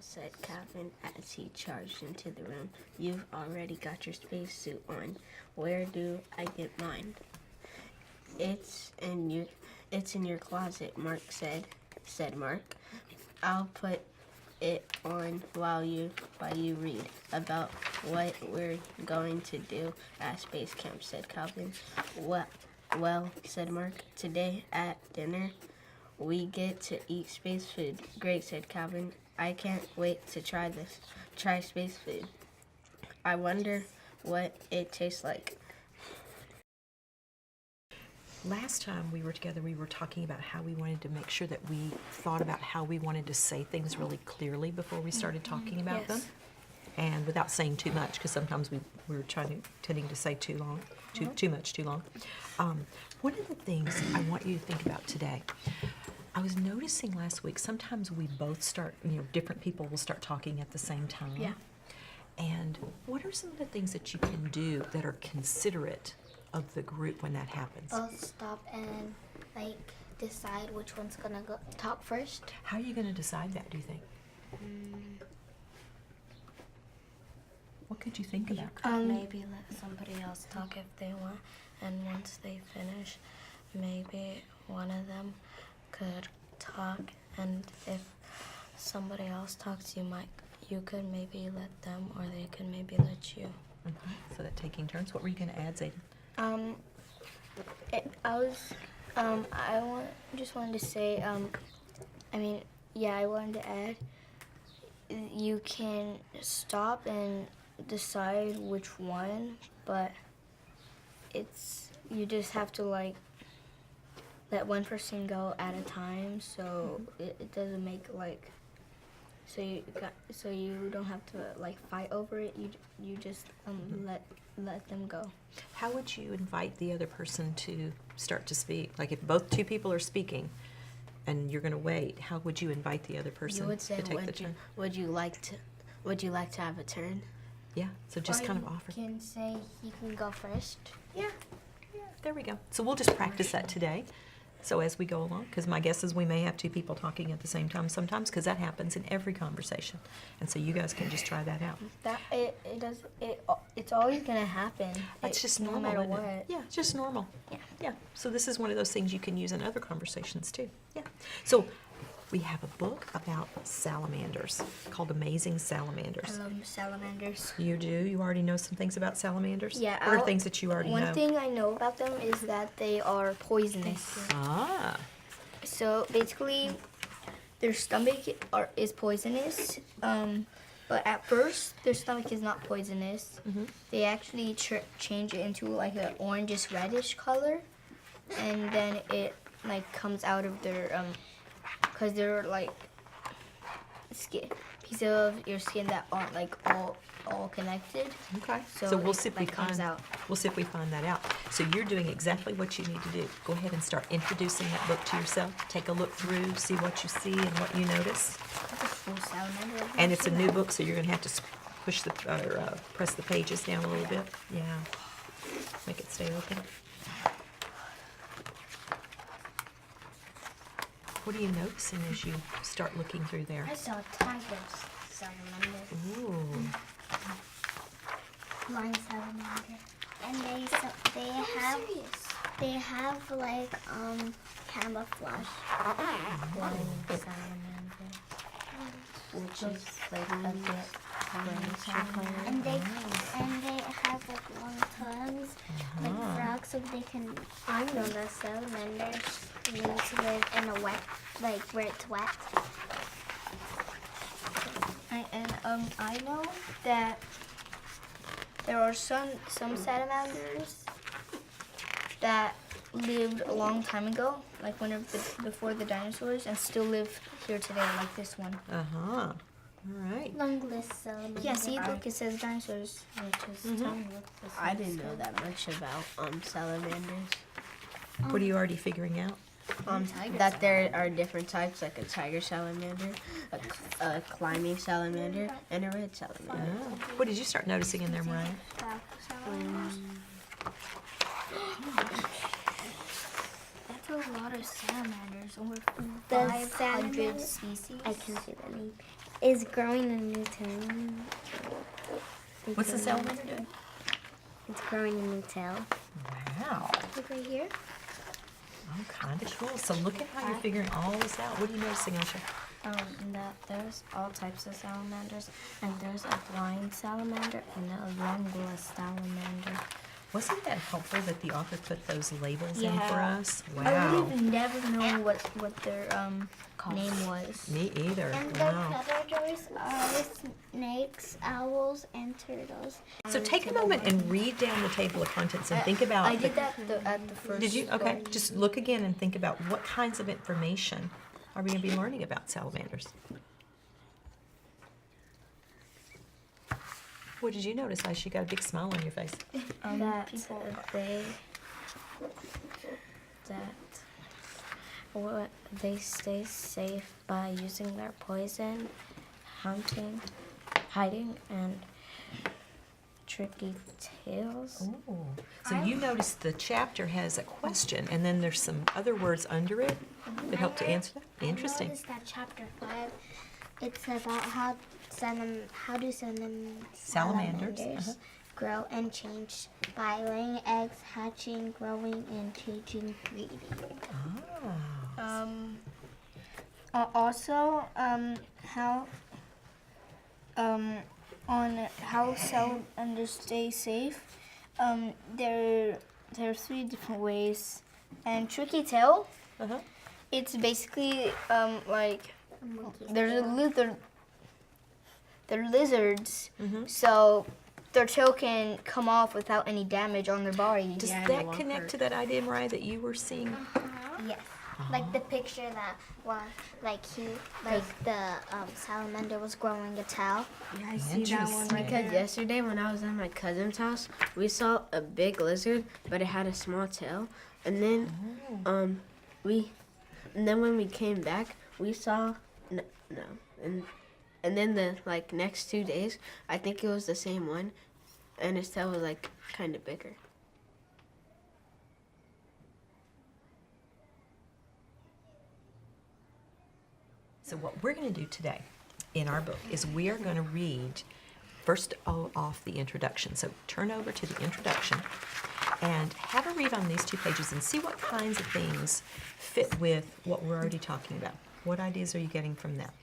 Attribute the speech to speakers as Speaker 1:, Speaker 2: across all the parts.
Speaker 1: said Calvin as he charged into the room. You've already got your spacesuit on. Where do I get mine? It's in your closet, Mark said Mark. I'll put it on while you read about what we're going to do at space camp, said Calvin. Well, said Mark, today at dinner we get to eat space food. Great, said Calvin. I can't wait to try space food. I wonder what it tastes like.
Speaker 2: Last time we were together, we were talking about how we wanted to make sure that we thought about how we wanted to say things really clearly before we started talking about them, and without saying too much, because sometimes we were tending to say too much too long. One of the things I want you to think about today, I was noticing last week, sometimes we both start, different people will start talking at the same time.
Speaker 1: Yeah.
Speaker 2: And what are some of the things that you can do that are considerate of the group when that happens?
Speaker 3: I'll stop and decide which one's gonna talk first.
Speaker 2: How are you going to decide that, do you think? What could you think about?
Speaker 4: Maybe let somebody else talk if they want, and once they finish, maybe one of them could talk, and if somebody else talks, you could maybe let them, or they could maybe let you.
Speaker 2: Okay. So that taking turns. What were you going to add, Zayden?
Speaker 3: Just wanted to say, I wanted to add, you can stop and decide which one, but you just have to let one person go at a time, so it doesn't make so you don't have to fight over it. You just let them go.
Speaker 2: How would you invite the other person to start to speak? Like if two people are speaking and you're going to wait, how would you invite the other person
Speaker 1: You would say,
Speaker 2: to take the turn?
Speaker 1: Would you like to have a turn?
Speaker 2: Yeah, so just kind of offer.
Speaker 3: You can say he can go first.
Speaker 2: Yeah, there we go. So we'll just practice that today. So as we go along, because my guess is we may have two people talking at the same time sometimes, because that happens in every conversation. And so you guys can just try that out.
Speaker 3: It's always gonna happen.
Speaker 2: That's just normal,
Speaker 3: no matter
Speaker 2: isn't
Speaker 3: what.
Speaker 2: it? Yeah, it's just normal. Yeah. So this is one of those things you can use in other conversations too. Yeah. So we have a book about salamanders called Amazing Salamanders.
Speaker 3: I love salamanders.
Speaker 2: You do? You already know some things about salamanders?
Speaker 3: Yeah.
Speaker 2: What are things that you already know?
Speaker 3: One thing I know about them is that they are poisonous.
Speaker 2: Ah.
Speaker 3: So basically, their stomach is poisonous. But at first, their stomach is not poisonous.
Speaker 2: Mm-hmm.
Speaker 3: They actually change it into an orangish reddish color, and then it comes out of their because they're pieces of your skin that aren't all connected.
Speaker 2: Okay.
Speaker 3: So
Speaker 2: we'll
Speaker 3: it,
Speaker 2: see if we
Speaker 3: comes
Speaker 2: find
Speaker 3: out.
Speaker 2: We'll see if we find that out. So you're doing exactly what you need to do. Go ahead and start introducing that book to yourself. Take a look through, see what you see and what you notice.
Speaker 3: That's a full salamander.
Speaker 2: And it's a new book, so you're going to have to push press the pages down a little bit. Yeah. Make it stay open. What are you noticing as you start looking through there?
Speaker 3: I saw tigers, salamander.
Speaker 2: Ooh.
Speaker 3: Blind salamander.
Speaker 5: And they have camouflage.
Speaker 4: Blind salamander, which is a bit
Speaker 5: And they have long tongues, frogs, so they can. I know that salamanders need to live in a wet, where it's wet.
Speaker 3: I know that there are some salamanders that lived a long time ago, before the dinosaurs, and still live here today, like this one.
Speaker 2: Uh-huh. All right.
Speaker 5: Lungless salamander.
Speaker 3: Yeah, see, look, it says dinosaurs, which is telling you what this
Speaker 1: I
Speaker 3: is.
Speaker 1: didn't know that much about salamanders.
Speaker 2: What are you already figuring out?
Speaker 1: That there are different types, like a tiger salamander, a climbing salamander, and a red salamander.
Speaker 2: Oh. What did you start noticing in there, Mariah?
Speaker 3: That's a lot of salamanders, over
Speaker 5: The
Speaker 3: 500
Speaker 5: salamander-
Speaker 3: species.
Speaker 5: I can see the name. is growing a new tail.
Speaker 2: What's the salamander doing?
Speaker 5: It's growing a new tail.
Speaker 2: Wow.
Speaker 5: Look right here.
Speaker 2: Oh, kind of cool. So look at how you're figuring all this out. What are you noticing, Asha?
Speaker 4: That there's all types of salamanders, and there's a blind salamander and a lungless salamander.
Speaker 2: Wasn't that helpful that the author put those labels in for
Speaker 3: Yeah.
Speaker 2: us?
Speaker 3: I
Speaker 2: Wow.
Speaker 3: would have never known what their name was.
Speaker 2: Me either.
Speaker 5: And
Speaker 2: Wow.
Speaker 5: the predators are snakes, owls, and turtles.
Speaker 2: So take a moment and read down the table of contents and think about.
Speaker 3: I did that at the first.
Speaker 2: Did you? Okay. Just look again and think about what kinds of information are we going to be learning about salamanders? What did you notice, Aisha? You got a big smile on your face.
Speaker 4: That they stay safe by using their poison, hunting, hiding, and tricky tails.
Speaker 2: Oh. So you noticed the chapter has a question, and then there's some other words under it that help to answer that. Interesting.
Speaker 5: I noticed that chapter 5, it's about how do salamanders
Speaker 2: Uh-huh.
Speaker 5: grow and change by laying eggs, hatching, growing, and changing breeding.
Speaker 3: Also, how on how salamanders stay safe. There are 3 different ways. And tricky tail,
Speaker 2: Uh-huh.
Speaker 3: it's basically like there's a lizard. They're lizards, so their tail can come off without any damage on their body.
Speaker 2: Does
Speaker 1: Yeah,
Speaker 2: that
Speaker 1: it won't
Speaker 2: connect
Speaker 1: hurt.
Speaker 2: to that idea, Mariah, that you were seeing?
Speaker 5: Yes. Like the picture that the salamander was growing a tail.
Speaker 1: Yeah, I see that one
Speaker 2: Interesting.
Speaker 1: because yesterday when I was at my cousin's house, we saw a big lizard, but it had a small tail. And then, and then when we came back, we saw and then the next 2 days, I think it was the same one, and his tail was kind of bigger.
Speaker 2: So what we're going to do today in our book is we are going to read first off the introduction. So turn over to the introduction and have a read on these 2 pages and see what kinds of things fit with what we're already talking about. What ideas are you getting from that?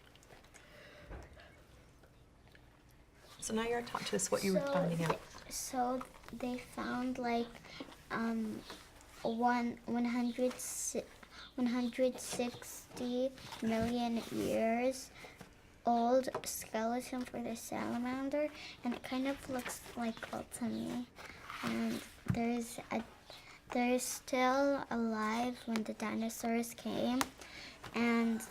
Speaker 2: So now you're going to talk to us what you were finding out.
Speaker 5: So they found 160 million years old skeleton for the salamander, and it kind of looks like gold to me. And they're still alive when the dinosaurs came, and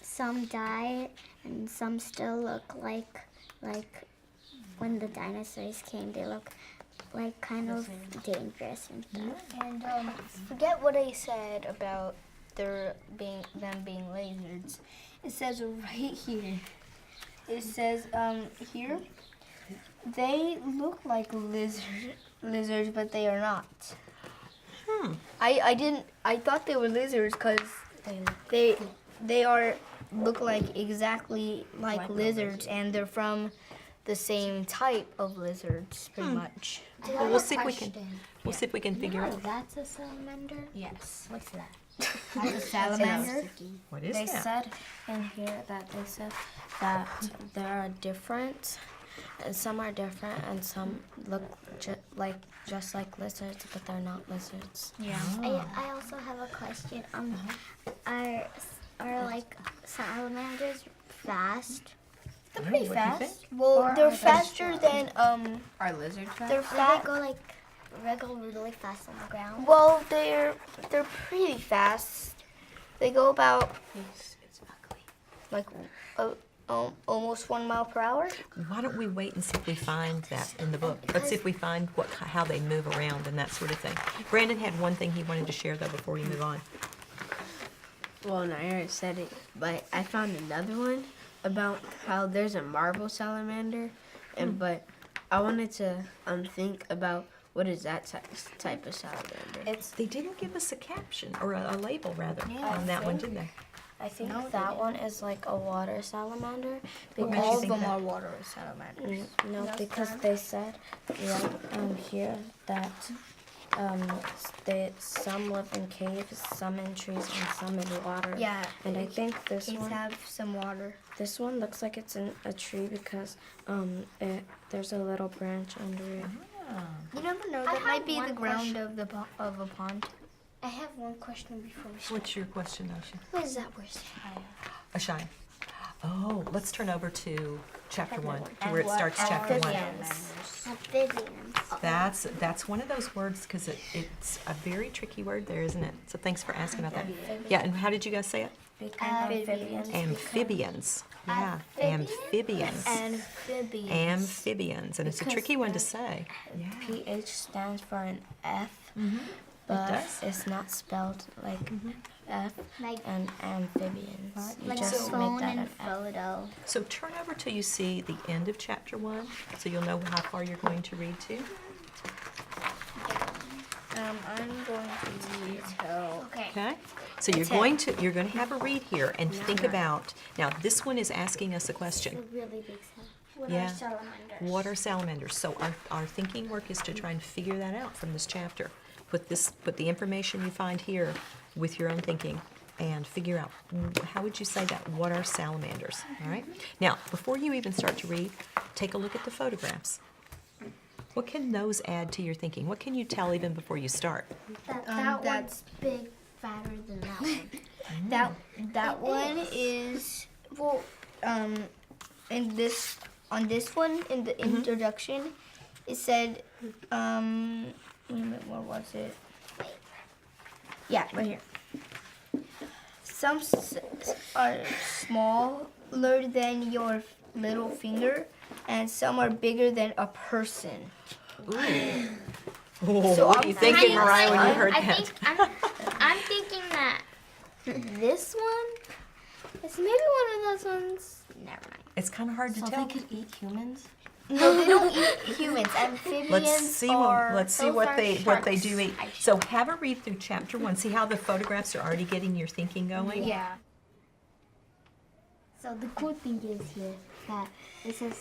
Speaker 5: some died, and some still look like when the dinosaurs came. They look like kind of dangerous and stuff.
Speaker 3: And forget what I said about them being lizards. It says right here. It says here. They look like lizards, but they are not. I thought they were lizards because they look like exactly like lizards, and they're from the same type of lizards, pretty much.
Speaker 2: Well, we'll see if we can. We'll see if we can figure out.
Speaker 5: That's a salamander?
Speaker 1: Yes.
Speaker 5: What's that?
Speaker 3: That's a salamander.
Speaker 2: What is
Speaker 4: They
Speaker 2: that?
Speaker 4: said in here that there are different, and some are different, and some look just like lizards, but they're not lizards.
Speaker 3: Yeah.
Speaker 5: I also have a question. Are salamanders fast?
Speaker 3: They're pretty
Speaker 2: what do you
Speaker 3: fast. Well,
Speaker 5: Or
Speaker 3: they're
Speaker 5: are they
Speaker 3: faster than
Speaker 1: Are lizards fast?
Speaker 3: they're
Speaker 5: Or
Speaker 3: fat.
Speaker 5: they go really fast on the ground?
Speaker 3: Well, they're pretty fast. They go about
Speaker 1: It's ugly.
Speaker 3: like almost 1 mile per hour.
Speaker 2: Why don't we wait and see if we find that in the book? Let's see if we find how they move around and that sort of thing. Brandon had one thing he wanted to share though before we move on.
Speaker 1: Well, no, I already said it, but I found another one about how there's a marble salamander, and but I wanted to think about what is that type of salamander.
Speaker 2: They didn't give us a caption or a label rather on that one, did they?
Speaker 4: I think that one is like a water salamander.
Speaker 2: What makes you
Speaker 3: All of
Speaker 2: think
Speaker 3: them
Speaker 2: that?
Speaker 3: are water salamanders.
Speaker 4: No, because they said here that some live in caves, some in trees, and some in water.
Speaker 3: Yeah,
Speaker 4: and I think this
Speaker 3: Caves
Speaker 4: one.
Speaker 3: have some water.
Speaker 4: This one looks like it's in a tree because there's a little branch under it.
Speaker 3: You never know.
Speaker 5: I
Speaker 3: That
Speaker 5: have
Speaker 3: might be the
Speaker 5: one
Speaker 3: ground of a pond.
Speaker 5: I have one question before we start.
Speaker 2: What's your question, Osha?
Speaker 5: What is that word?
Speaker 2: Ashai. Oh, let's turn over to chapter 1, to where it starts chapter 1.
Speaker 5: Amphibians.
Speaker 2: That's one of those words because it's a very tricky word there, isn't it? So thanks for asking about that. Yeah, and how did you guys say it?
Speaker 4: Amphibians.
Speaker 2: Amphibians. Yeah, amphibians. Amphibians, and it's a tricky one to say. Yeah.
Speaker 4: PH stands for an F, but
Speaker 2: does?
Speaker 4: it's not spelled like F
Speaker 5: Like-
Speaker 4: and amphibians. You
Speaker 5: Like
Speaker 4: just
Speaker 5: phone
Speaker 4: make that
Speaker 5: and
Speaker 4: an F.
Speaker 5: photo.
Speaker 2: So turn over till you see the end of chapter 1, so you'll know how far you're going to read to.
Speaker 3: I'm going to read till.
Speaker 5: Okay.
Speaker 2: Okay? So you're going to have a read here and think about, now this one is asking us a question.
Speaker 5: A really big cell. What
Speaker 2: Yeah.
Speaker 5: are salamanders?
Speaker 2: What are salamanders? So our thinking work is to try and figure that out from this chapter. Put the information you find here with your own thinking and figure out, how would you say that? What are salamanders? All right? Now, before you even start to read, take a look at the photographs. What can those add to your thinking? What can you tell even before you start?
Speaker 5: That
Speaker 3: that's-
Speaker 5: one's big, fatter than that one.
Speaker 3: That one is well. In this on this one in the introduction, it said wait a minute, where was it? Yeah, right here. Some are smaller than your little finger, and some are bigger than a person.
Speaker 2: So what are you thinking, Mariah, when you heard
Speaker 5: I
Speaker 2: that?
Speaker 5: think I'm thinking that this one is maybe one of those ones. Never mind.
Speaker 2: It's kind of hard to
Speaker 4: So
Speaker 2: tell.
Speaker 4: they could eat humans?
Speaker 3: No, they don't eat humans. Amphibians
Speaker 2: Let's see
Speaker 3: are.
Speaker 2: what they do eat. So have a read through chapter 1. See how the photographs are already getting your thinking going?
Speaker 3: Yeah.
Speaker 5: So the cool thing is here that it says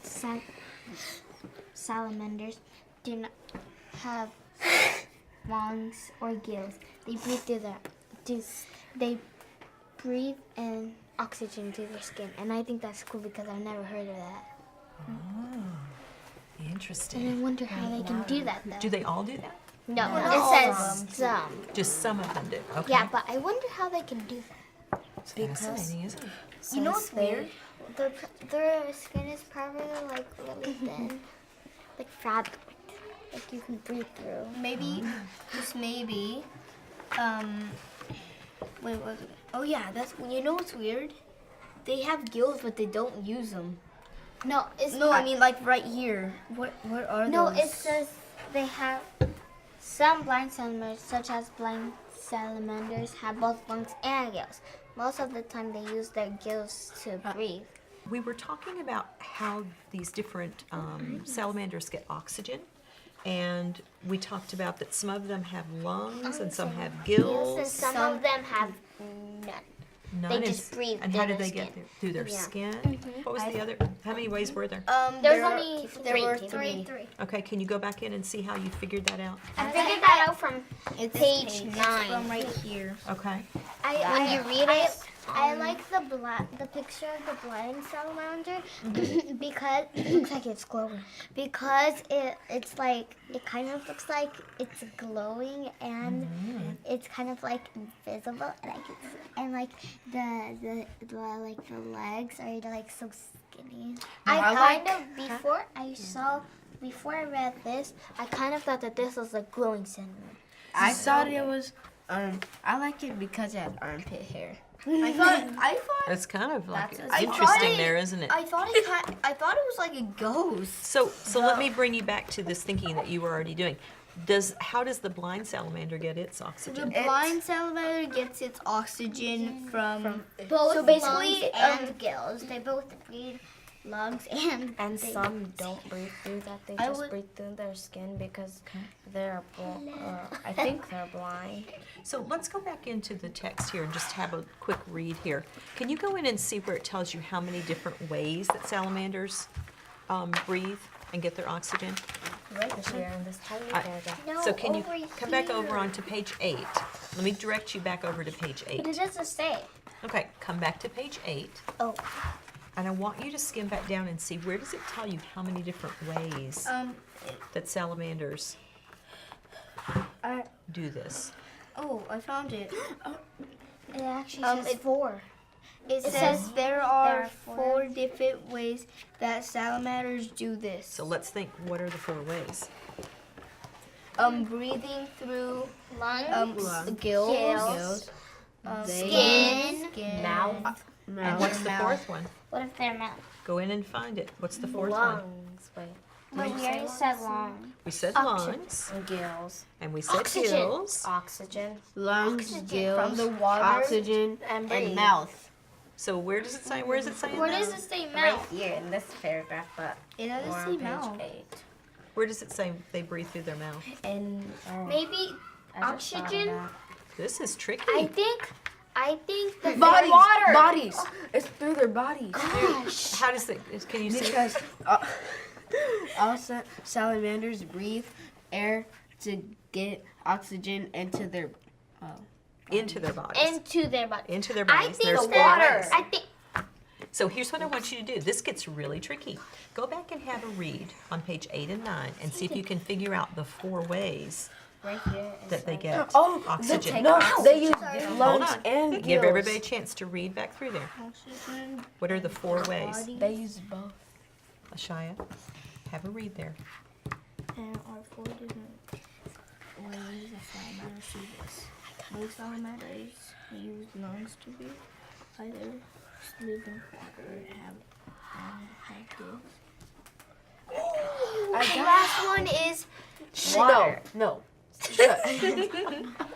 Speaker 5: some salamanders do not have lungs or gills. They breathe through they breathe in oxygen through their skin, and I think that's cool because I've never heard of that. And
Speaker 2: Interesting.
Speaker 5: I wonder how they can do that though.
Speaker 2: Do they all do that?
Speaker 5: No,
Speaker 3: all
Speaker 5: it
Speaker 3: of
Speaker 5: says some.
Speaker 2: Just some of them do. Okay.
Speaker 5: Yeah, but I wonder how they can do that.
Speaker 2: It's fascinating, isn't it?
Speaker 3: You know what's weird?
Speaker 5: Their skin is probably like really thin, like fabric, like you can breathe through.
Speaker 3: Maybe, just maybe. Wait, what was it? Oh yeah, that's. You know what's weird? They have gills, but they don't use them.
Speaker 5: No, it's
Speaker 3: No, I mean like right here. What are
Speaker 5: no.
Speaker 3: those?
Speaker 5: It says they have some blind salamanders, such as blind salamanders, have both lungs and gills. Most of the time, they use their gills to breathe.
Speaker 2: We were talking about how these different salamanders get oxygen, and we talked about that some of them have lungs and some have
Speaker 5: And
Speaker 2: gills.
Speaker 5: some of them have none.
Speaker 2: None
Speaker 5: they
Speaker 2: is-
Speaker 5: just breathe
Speaker 2: And how
Speaker 5: through
Speaker 2: did they
Speaker 5: their
Speaker 2: get
Speaker 5: skin.
Speaker 2: there? Through their
Speaker 5: Yeah.
Speaker 2: skin? What was the other? How many ways were there?
Speaker 5: There's only
Speaker 3: there
Speaker 5: three.
Speaker 3: were three.
Speaker 2: Okay, can you go back in and see how you figured that out?
Speaker 5: I figured that out from
Speaker 3: It's
Speaker 5: page
Speaker 3: It's
Speaker 5: 9.
Speaker 3: from right here.
Speaker 2: Okay.
Speaker 5: When you read it, I like the picture of the blind salamander because it looks like it's glowing. Because it's like it kind of looks like it's glowing and it's kind of like invisible and like the legs are like so skinny. Before I read this, I kind of thought that this was a glowing salamander.
Speaker 3: I thought it was. I like it because it had armpit hair. I thought.
Speaker 2: It's kind of like
Speaker 3: I
Speaker 2: interesting
Speaker 3: thought it-
Speaker 2: there, isn't it?
Speaker 3: I thought it was like a ghost.
Speaker 2: So let me bring you back to this thinking that you were already doing. How does the blind salamander get its
Speaker 3: The
Speaker 2: oxygen?
Speaker 3: blind salamander gets its oxygen from
Speaker 5: Both
Speaker 3: so basically,
Speaker 5: lungs and gills. They both breathe lungs and
Speaker 4: Some don't breathe through that. They
Speaker 3: I
Speaker 4: just
Speaker 3: would-
Speaker 4: breathe through their skin because they're I think they're blind.
Speaker 2: So let's go back into the text here and just have a quick read here. Can you go in and see where it tells you how many different ways that salamanders breathe and get their oxygen?
Speaker 4: Right here in this tiny paragraph.
Speaker 5: No,
Speaker 2: So can you
Speaker 5: over
Speaker 2: come back
Speaker 5: here.
Speaker 2: over onto page 8? Let me direct you back over to page 8.
Speaker 5: But it doesn't say.
Speaker 2: Okay, come back to page 8.
Speaker 5: Oh.
Speaker 2: And I want you to skim back down and see where does it tell you how many different ways that salamanders do this.
Speaker 3: Oh, I found it.
Speaker 5: It actually says
Speaker 3: it-
Speaker 5: 4.
Speaker 3: It says there are 4 different ways that salamanders do this.
Speaker 2: So let's think, what are the 4 ways?
Speaker 3: Breathing through
Speaker 5: Lungs,
Speaker 3: gills,
Speaker 5: skin,
Speaker 4: Mouth.
Speaker 2: And what's the 4th one?
Speaker 5: What if they're mouth?
Speaker 2: Go in and find it. What's the 4th one?
Speaker 4: Lungs. Wait.
Speaker 5: But we already said long.
Speaker 2: We said
Speaker 5: Oxygen.
Speaker 2: lungs,
Speaker 4: And gills.
Speaker 2: and we said
Speaker 5: Oxygen.
Speaker 2: gills.
Speaker 4: Oxygen.
Speaker 1: Lungs,
Speaker 5: Oxygen.
Speaker 1: gills,
Speaker 3: From the water
Speaker 1: oxygen,
Speaker 4: and
Speaker 1: and
Speaker 4: breathe.
Speaker 1: mouth.
Speaker 2: So where does it say? Where is it saying
Speaker 5: Where
Speaker 2: that?
Speaker 5: does it say
Speaker 4: Right
Speaker 5: mouth?
Speaker 4: here in this paragraph, but
Speaker 3: It doesn't
Speaker 4: we're
Speaker 3: say
Speaker 4: on
Speaker 3: mouth.
Speaker 4: page 8.
Speaker 2: Where does it say they breathe through their mouth?
Speaker 4: And
Speaker 5: Maybe
Speaker 4: I just thought of
Speaker 5: oxygen?
Speaker 4: that.
Speaker 2: This is tricky.
Speaker 5: I think the
Speaker 1: Bodies,
Speaker 5: water.
Speaker 1: bodies. It's through their bodies.
Speaker 5: Gosh.
Speaker 2: How does it? Can you see?
Speaker 1: Because all salamanders breathe air to get oxygen into their.
Speaker 2: Into their bodies.
Speaker 5: Into their body.
Speaker 2: Into their
Speaker 5: I
Speaker 2: bodies.
Speaker 5: think
Speaker 2: There's
Speaker 5: the
Speaker 2: 4
Speaker 5: water.
Speaker 2: ways.
Speaker 5: I think
Speaker 2: So here's what I want you to do. This gets really tricky. Go back and have a read on page 8 and 9 and see if you can figure out the 4 ways
Speaker 4: Right here. it
Speaker 2: that they
Speaker 4: says-
Speaker 2: get
Speaker 1: Oh,
Speaker 2: oxygen.
Speaker 1: No, they use
Speaker 2: Hold
Speaker 1: lungs
Speaker 2: on.
Speaker 1: and gills.
Speaker 2: Give everybody a chance to read back through there.
Speaker 3: Oxygen.
Speaker 2: What are the 4 ways?
Speaker 1: They use both.
Speaker 2: Ashaya, have a read there.
Speaker 3: And are 4 different ways that salamanders do this. Most salamanders use lungs to breathe. Either live in water or have gills.
Speaker 5: the last one is
Speaker 1: No, no.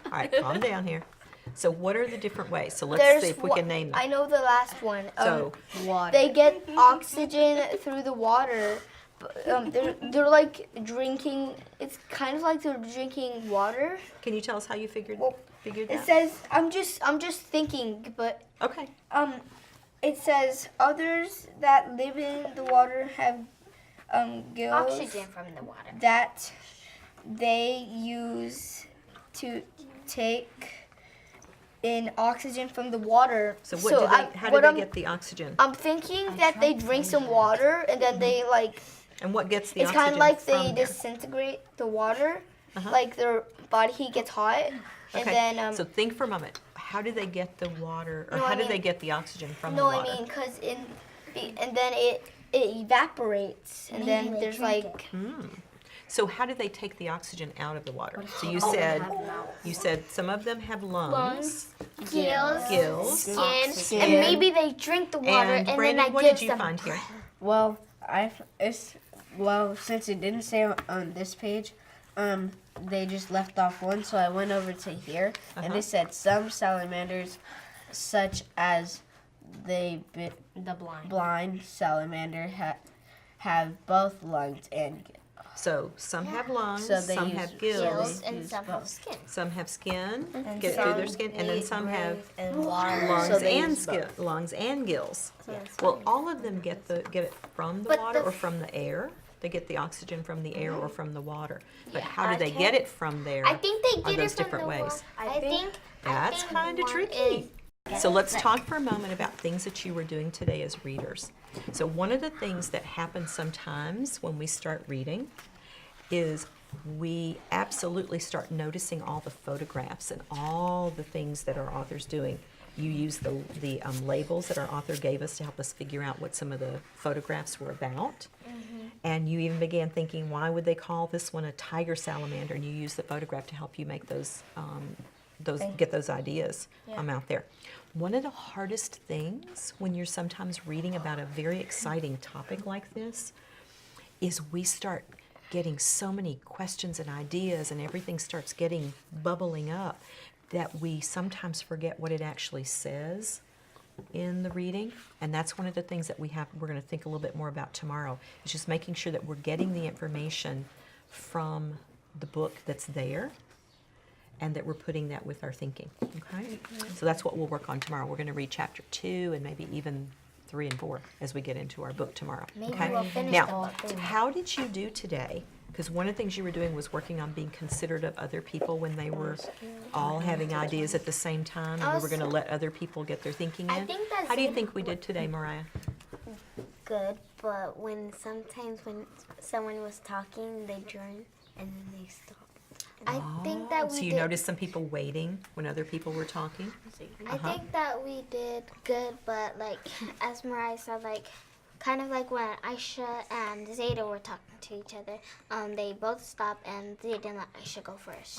Speaker 2: All right, calm down here. So what are the different ways? So let's
Speaker 3: There's
Speaker 2: see if we
Speaker 3: one-
Speaker 2: can name them.
Speaker 3: I know the last one.
Speaker 2: So
Speaker 1: Water.
Speaker 3: They get oxygen through the water. But, they're like drinking. It's kind of like they're drinking water.
Speaker 2: can you tell us how you figured
Speaker 3: It
Speaker 2: that?
Speaker 3: says I'm just thinking, but
Speaker 2: Okay.
Speaker 3: it says others that live in the water have gills
Speaker 5: oxygen from the water.
Speaker 3: that they use to take in oxygen from the water.
Speaker 2: So what do they, how do they get the oxygen?
Speaker 3: I'm thinking that they drink some water and then they like.
Speaker 2: And what gets the
Speaker 3: It's
Speaker 2: oxygen
Speaker 3: kind of like
Speaker 2: from
Speaker 3: they
Speaker 2: there?
Speaker 3: disintegrate the water,
Speaker 2: Uh-huh.
Speaker 3: like their body heat gets hot, and
Speaker 2: Okay,
Speaker 3: then
Speaker 2: so think for a moment. How do they get the water, or
Speaker 3: No, I
Speaker 2: how do
Speaker 3: mean-
Speaker 2: they get the oxygen from
Speaker 3: no,
Speaker 2: the water?
Speaker 3: I mean, cause and then it evaporates, and then
Speaker 5: Maybe they
Speaker 3: there's
Speaker 5: drink
Speaker 3: like
Speaker 2: So how do they take the oxygen out of the water? So you
Speaker 4: Oh,
Speaker 2: said
Speaker 4: have mouth.
Speaker 2: some of them have lungs,
Speaker 5: Gills,
Speaker 2: gills,
Speaker 5: skin,
Speaker 3: and maybe they drink the water,
Speaker 2: and
Speaker 3: and,
Speaker 2: Brandon,
Speaker 3: then that
Speaker 2: what
Speaker 3: gives
Speaker 2: did you
Speaker 3: them.
Speaker 2: find here?
Speaker 1: Well, since it didn't say on this page, they just left off one, so I went over to here, and
Speaker 2: Uh-huh.
Speaker 1: it said some salamanders, such as the
Speaker 4: The blind.
Speaker 1: blind salamander, have both lungs and gills.
Speaker 2: So some have lungs,
Speaker 1: So they
Speaker 2: some
Speaker 1: use
Speaker 2: have gills,
Speaker 5: gills,
Speaker 1: They
Speaker 5: and
Speaker 1: use
Speaker 5: some
Speaker 1: both.
Speaker 5: have skin.
Speaker 2: some have skin,
Speaker 4: And
Speaker 2: get through their
Speaker 4: some
Speaker 2: skin, and then some have
Speaker 4: breathe in water.
Speaker 2: lungs
Speaker 1: So they
Speaker 2: and
Speaker 1: use both.
Speaker 2: lungs and gills.
Speaker 4: So that's
Speaker 2: Well, all of them get it from the
Speaker 5: But
Speaker 2: water
Speaker 5: the
Speaker 2: or from the air. They get the oxygen from the air or from the water. But
Speaker 5: Yeah,
Speaker 2: how do
Speaker 4: I
Speaker 2: they
Speaker 4: can-
Speaker 2: get it from there?
Speaker 5: I think they
Speaker 2: Are
Speaker 5: get it
Speaker 2: those
Speaker 5: from
Speaker 2: different
Speaker 5: the
Speaker 2: ways?
Speaker 5: water.
Speaker 4: I
Speaker 5: I
Speaker 4: think
Speaker 5: think
Speaker 2: That's
Speaker 5: think
Speaker 2: kind of
Speaker 5: one
Speaker 2: tricky.
Speaker 5: is-
Speaker 2: So let's talk for a moment about things that you were doing today as readers. So one of the things that happens sometimes when we start reading is we absolutely start noticing all the photographs and all the things that our author's doing. You use the labels that our author gave us to help us figure out what some of the photographs were about. And you even began thinking, why would they call this one a tiger salamander? And you use the photograph to help you make those get those ideas out there. One of the hardest things when you're sometimes reading about a very exciting topic like this is we start getting so many questions and ideas, and everything starts bubbling up, that we sometimes forget what it actually says in the reading. And that's one of the things that we're going to think a little bit more about tomorrow, is just making sure that we're getting the information from the book that's there, and that we're putting that with our thinking, okay? So that's what we'll work on tomorrow. We're going to read chapter 2 and maybe even 3 and 4 as we get into our book tomorrow,
Speaker 3: Maybe
Speaker 2: okay?
Speaker 3: we'll finish
Speaker 2: Now,
Speaker 3: the book.
Speaker 2: how did you do today? Because one of the things you were doing was working on being considerate of other people when they were all having ideas at the same time, and we were going to let other people get their thinking in.
Speaker 5: I think that's
Speaker 2: How do you think we did today, Mariah?
Speaker 5: good, but sometimes when someone was talking, they joined and then they stopped. I think that we
Speaker 2: So you
Speaker 5: did.
Speaker 2: noticed some people waiting when other people were talking?
Speaker 5: I think that we did good, but like as Mariah said, like kind of like when Aisha and Zayda were talking to each other, they both stopped and they didn't let Aisha go first.